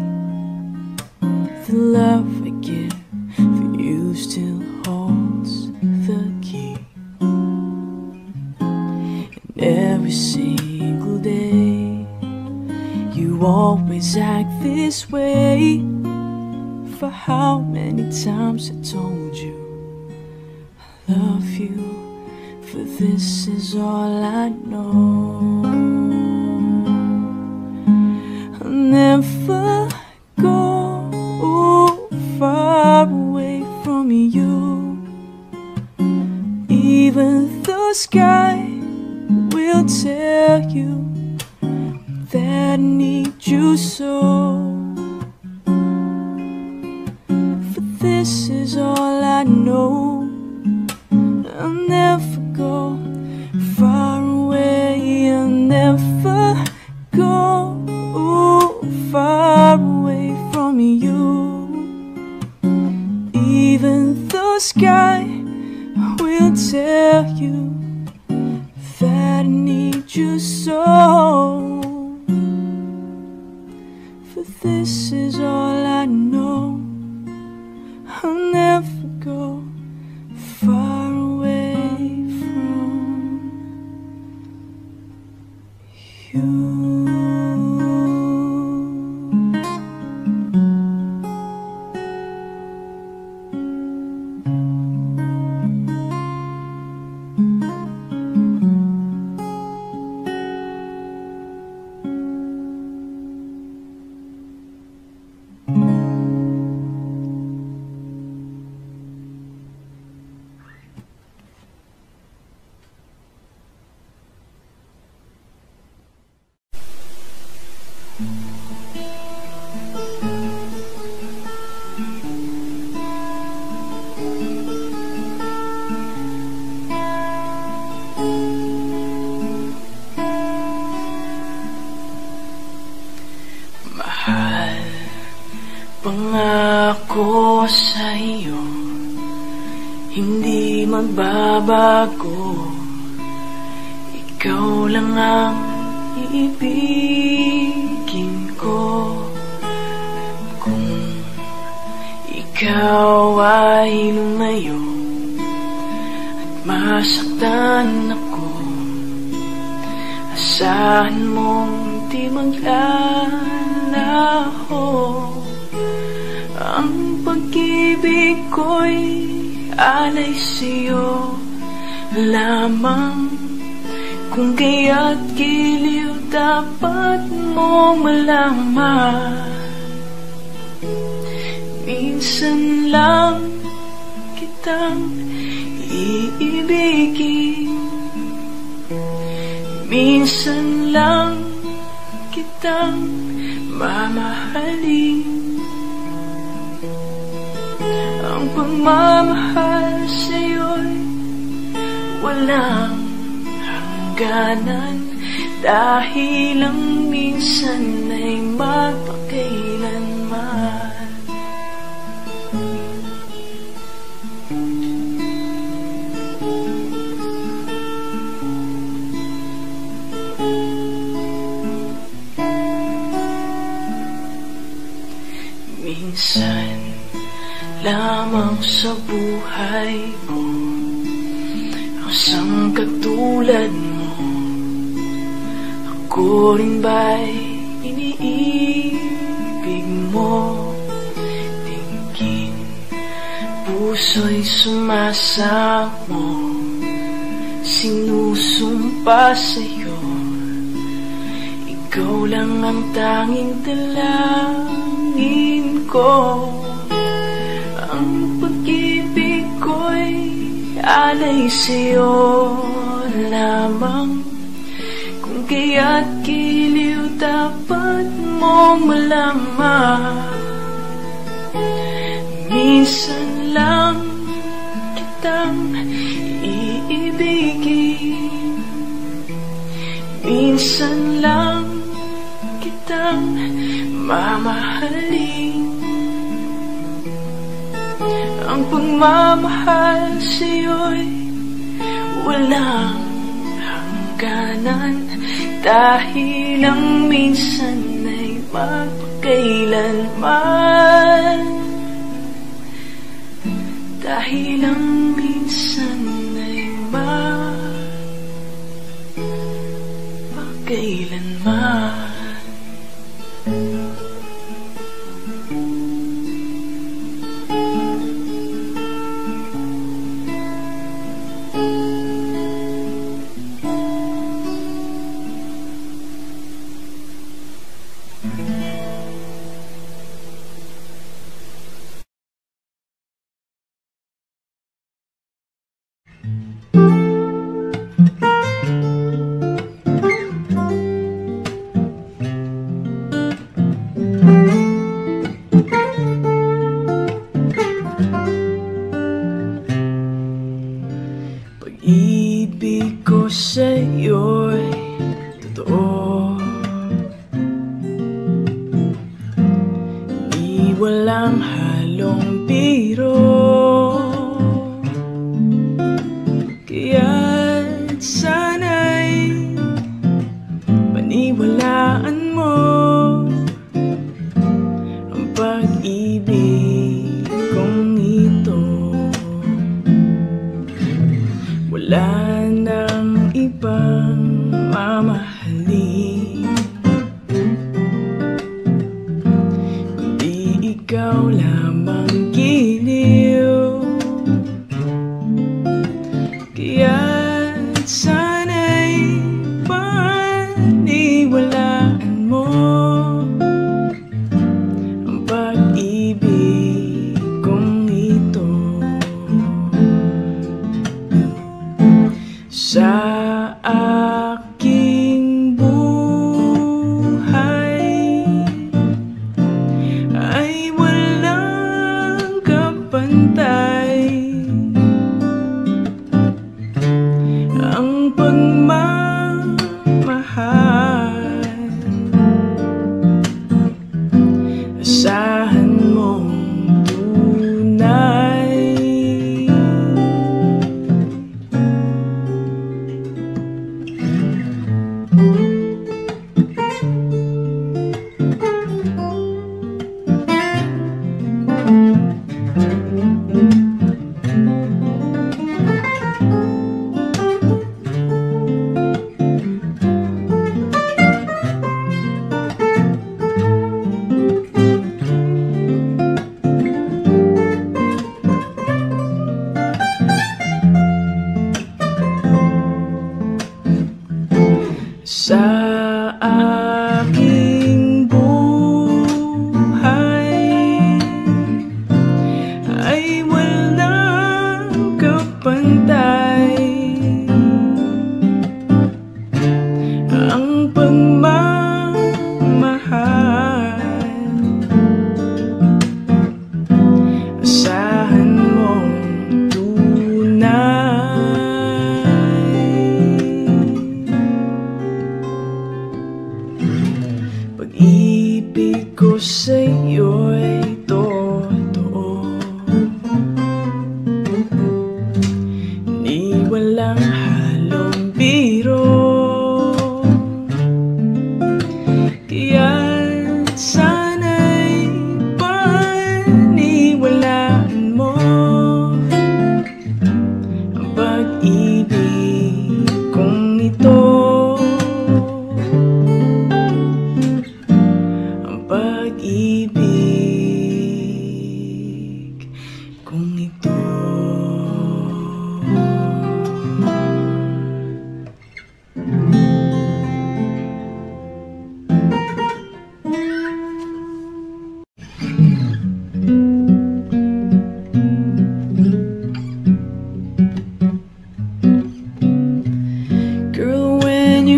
the love I give for you still holds the key. And every single day you always act this way. For how many times I told you I love you, for this is all I know. I'll never go far away from you. Even the sky will tell you that I need you so. For this is all I know. I'll never go far away. I'll never go far away from you. Even the sky will tell you that I need you so. For this is all I know. I'll never go far away from you. Mahal, pangako sa iyo, hindi magbabago. Ikaw lang ang iibigin ko. Kung ikaw ay lumayo at masaktan ako, asahan mong di maglalaho. Ang pag-ibig ko'y alay sa'yo lamang. Kung kaya't giliw dapat mong malaman, minsan lang kitang iibigin, minsan lang kitang mamahalin. Ang pagmamahal sa'yo'y walang hangganan, dahil ang minsan ay magpakailanman. lamang sa buhay ko. Ang isang katulad mo, ako rin ba'y iniibig mo? Tingin, puso'y sumasamo, sinusumpa sa'yo. Ikaw lang ang tanging dalangin ko. Ang pag-ibig ko'y alay sa'yo lamang. Kung kaya't giliw dapat mong malaman. Minsan lang kitang iibigin, minsan lang kitang mamahalin. Ang pagmamahal sa'yo'y walang hangganan, dahil ang minsan ay magpakailanman. Dahil ang minsan ay magpakailanman. Pag-ibig ko sa'yo'y totoo, di walang halong biro. Kaya't sana'y paniwalaan mo ang pag-ibig kong ito. Wala nang ibang mamahalin kundi ikaw lamang giliw. Kaya't sana'y paniwalaan mo ang pag-ibig kong ito. Sa aking buhay ay walang kapantay ang pagmamahal. Asahan mong tunay.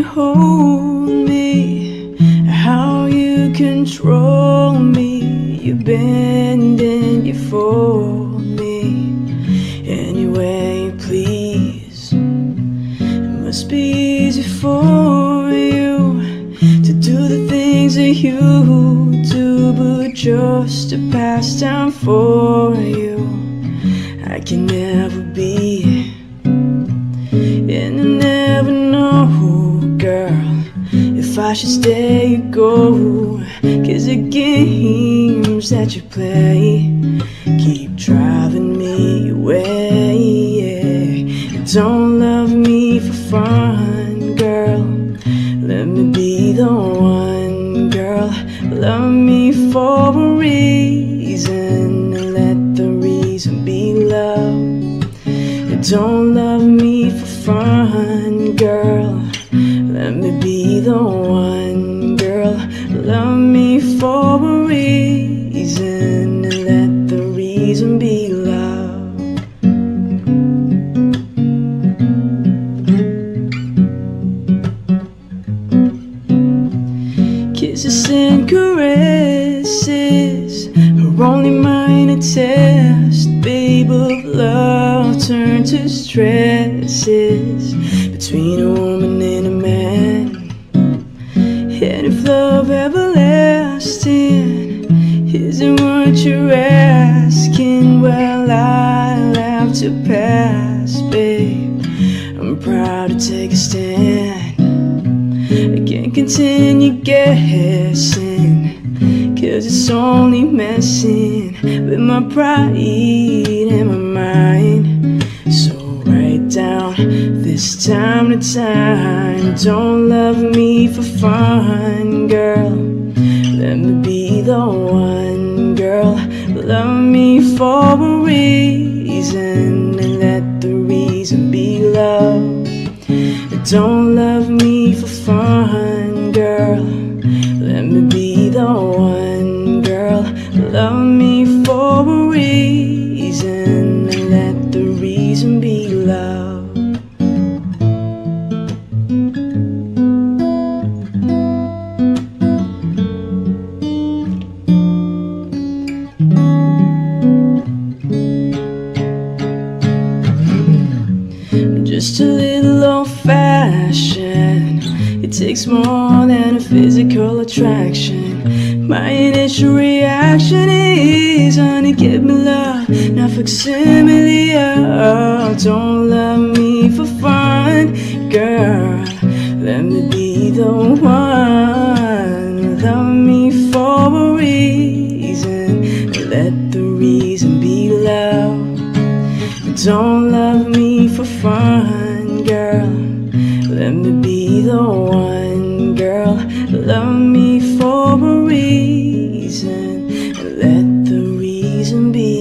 hold me, how you control me. You bend and you fold me any way you please. It must be easy for you to do the things that you do, but just to pass time for you I can never be. And I never know, girl, if I should stay or go, 'cause the games that you play keep driving me away. You don't love me for fun, girl, let me be the one, girl. Love me for a reason, and let the reason be love. You don't love me for fun, girl, let me be the one, girl. Love me for a reason, and let the reason be love. Kisses and caresses are only minor test, babe, of love turned to stresses between a woman and a man. And if love everlasting isn't what you're asking, well, I'll have to pass, babe. I'm proud to take a stand. I can't continue guessing, 'cause it's only messing with my pride and my mind. So write down this time to time. Don't love me for fun, girl, let me be the one, girl. Love me for a reason, and let the reason be love. Don't love me for fun, girl, let me be the one, girl. Love me for a reason, and let the reason be love. Just a little old-fashioned, it takes more than a physical attraction. My initial reaction is, honey, give me love, not facsimile. Oh, don't love me for fun, girl, let me be the one. Love me for a reason, let the reason be love. Don't love me for fun, girl, let me be the one, girl. Love me for a reason, let the reason be